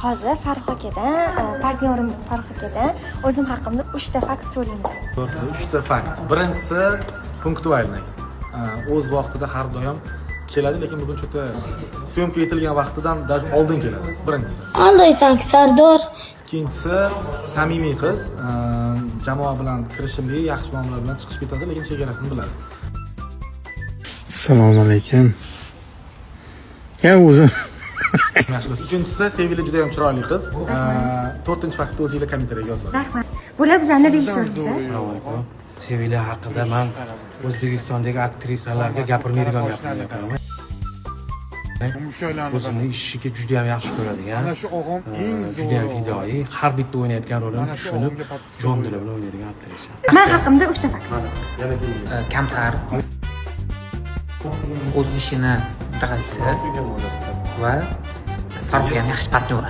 Hozir Farruh akadan, partnyorim Farruh akadan o'zim haqimda 3 ta fakt so'rayman. To'g'risi 3 ta fakt. Birinchisi punktuallik. O'z vaqtida har doim keladi, lekin bugun juda syomka etilgan vaqtidan даже oldin keladi. Birinchisi. Qandaysan Sardor? Ikkinchisi samimiy qiz, jamoa bilan kirishimli, yaxshi muomala bilan chiqib ketadi, lekin chegarasini biladi. Assalomu alaykum. Ya o'zim. Uchinchisi Sevili juda ham chiroyli qiz. 4-faktni o'zingizlar kommentariyga yozing. Rahmat. Bular bizning rejissyorimiz. Sevili haqida men O'zbekistondagi aktrisalarga gapirmaydigan gaplarni gapiraman. O'zini ishiga juda ham yaxshi ko'radigan, juda ham fidoyi, har bitta o'ynayotgan rolini tushunib, jon dili bilan o'ynaydigan aktrisa. Men haqimda 3 ta fakt. Kamtar, o'z ishini mutaxassisi va Farruhga yaxshi partnyor.